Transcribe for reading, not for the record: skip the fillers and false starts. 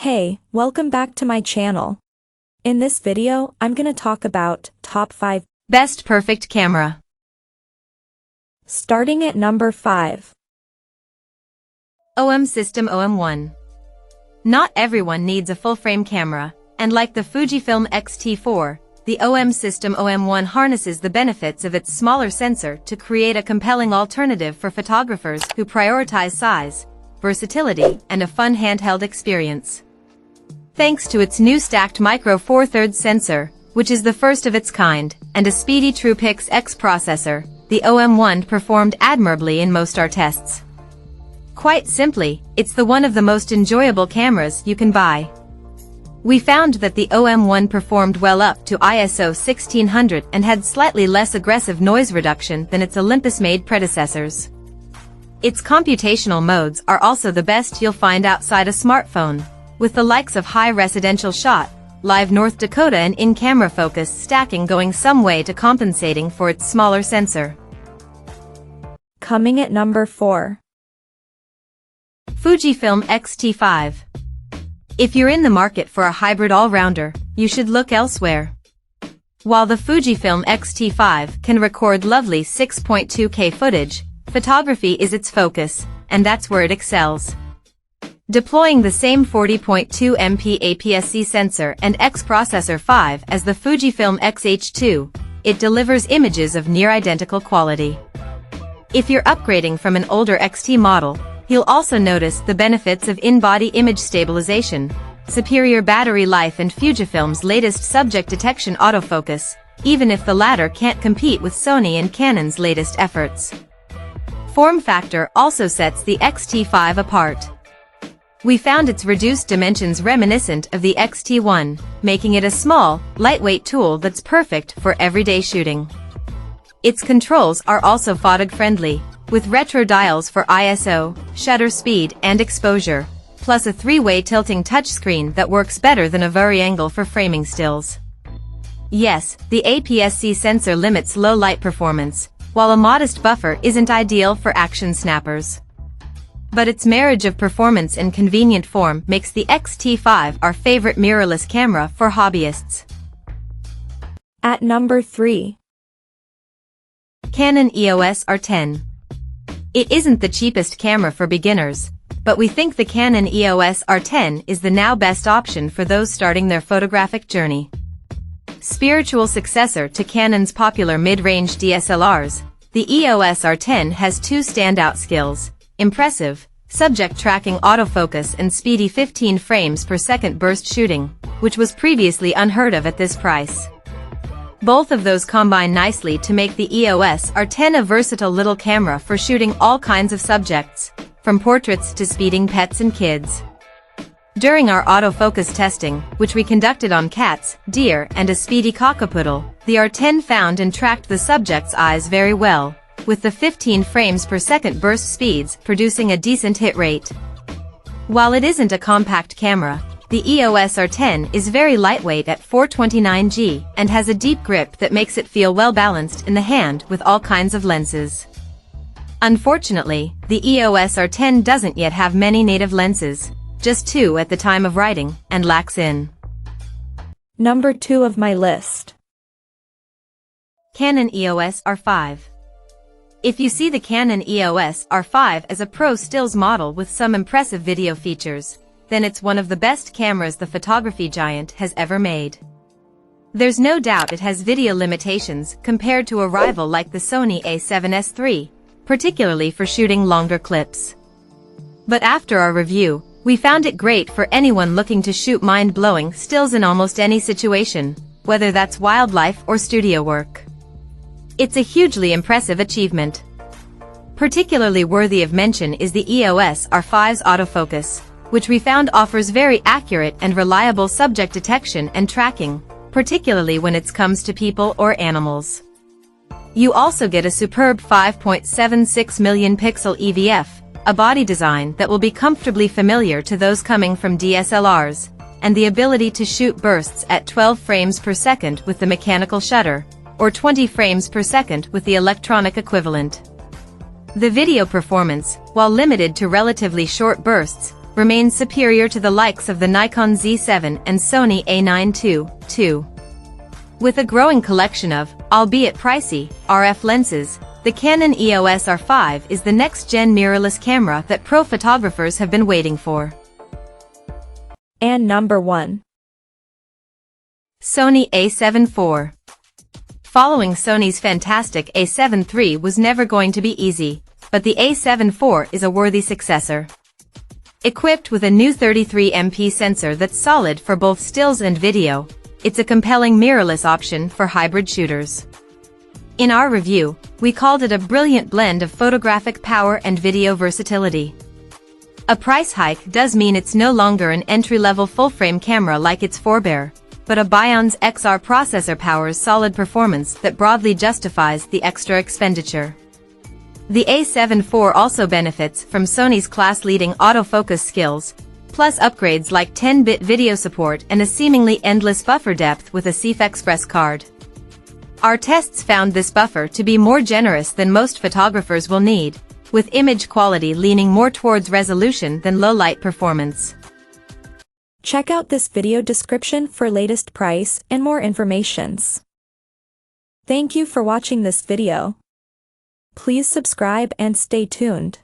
Hey, welcome back to my channel. In this video, I'm gonna talk about top 5 best perfect camera. Starting at number 5. OM System OM1. Not everyone needs a full-frame camera, and like the Fujifilm XT5, the OM System OM1 harnesses the benefits of its smaller sensor to create a compelling alternative for photographers who prioritize size, versatility, and a fun handheld experience. Thanks to its new stacked micro Four Thirds sensor, which is the first of its kind, and a speedy TruePix X processor, the OM1 performed admirably in most our tests. Quite simply, it's one of the most enjoyable cameras you can buy. We found that the OM1 performed well up to ISO 1600 and had slightly less aggressive noise reduction than its Olympus-made predecessors. Its computational modes are also the best you'll find outside a smartphone, with the likes of high residential shot, live North Dakota and in-camera focus stacking going some way to compensating for its smaller sensor. Coming at number 4. Fujifilm XT5. If you're in the market for a hybrid all-rounder, you should look elsewhere. While the Fujifilm XT5 can record lovely 6.2K footage, photography is its focus, and that's where it excels. Deploying the same 40.2 MP APS-C sensor and X processor 5 as the Fujifilm X-H2, it delivers images of near-identical quality. If you're upgrading from an older XT model, you'll also notice the benefits of in-body image stabilization, superior battery life and Fujifilm's latest subject detection autofocus, even if the latter can't compete with Sony and Canon's latest efforts. Form factor also sets the XT5 apart. We found its reduced dimensions reminiscent of the XT1, making it a small, lightweight tool that's perfect for everyday shooting. Its controls are also photog-friendly, with retro dials for ISO, shutter speed, and exposure, plus a 3-way tilting touchscreen that works better than a vari-angle for framing stills. Yes, the APS-C sensor limits low light performance, while a modest buffer isn't ideal for action snappers. But its marriage of performance and convenient form makes the XT5 our favorite mirrorless camera for hobbyists. At number 3. Canon EOS R10. It isn't the cheapest camera for beginners, but we think the Canon EOS R10 is the now best option for those starting their photographic journey. Spiritual successor to Canon's popular mid-range DSLRs, the EOS R10 has two standout skills: impressive subject tracking autofocus and speedy 15 frames per second burst shooting, which was previously unheard of at this price. Both of those combine nicely to make the EOS R10 a versatile little camera for shooting all kinds of subjects, from portraits to speeding pets and kids. During our autofocus testing, which we conducted on cats, deer, and a speedy cockapoodle, the R10 found and tracked the subject's eyes very well, with the 15 frames per second burst speeds producing a decent hit rate. While it isn't a compact camera, the EOS R10 is very lightweight at 429 g and has a deep grip that makes it feel well balanced in the hand with all kinds of lenses. Unfortunately, the EOS R10 doesn't yet have many native lenses, just 2 at the time of writing, and lacks in. Number 2 of my list. Canon EOS R5. If you see the Canon EOS R5 as a pro stills model with some impressive video features, then it's one of the best cameras the photography giant has ever made. There's no doubt it has video limitations compared to a rival like the Sony A7 IV, particularly for shooting longer clips. But after our review, we found it great for anyone looking to shoot mind-blowing stills in almost any situation, whether that's wildlife or studio work. It's a hugely impressive achievement. Particularly worthy of mention is the EOS R5's autofocus, which we found offers very accurate and reliable subject detection and tracking, particularly when it comes to people or animals. You also get a superb 5.76 million pixel EVF, a body design that will be comfortably familiar to those coming from DSLRs, and the ability to shoot bursts at 12 frames per second with the mechanical shutter, or 20 frames per second with the electronic equivalent. The video performance, while limited to relatively short bursts, remains superior to the likes of the Nikon Z7 and Sony A9 II. With a growing collection of, albeit pricey, RF lenses, the Canon EOS R5 is the next-gen mirrorless camera that pro photographers have been waiting for. And number 1. Sony A7 IV. Following Sony's fantastic A7 III was never going to be easy, but the A7 IV is a worthy successor. Equipped with a new 33MP sensor that's solid for both stills and video, it's a compelling mirrorless option for hybrid shooters. In our review, we called it a brilliant blend of photographic power and video versatility. A price hike does mean it's no longer an entry-level full-frame camera like its forebear, but a Bion's XR processor powers solid performance that broadly justifies the extra expenditure. The A7 IV also benefits from Sony's class-leading autofocus skills, plus upgrades like 10-bit video support and a seemingly endless buffer depth with a CF Express card. Our tests found this buffer to be more generous than most photographers will need, with image quality leaning more towards resolution than low-light performance. Check out this video description for latest price and more informations. Thank you for watching this video. Please subscribe and stay tuned.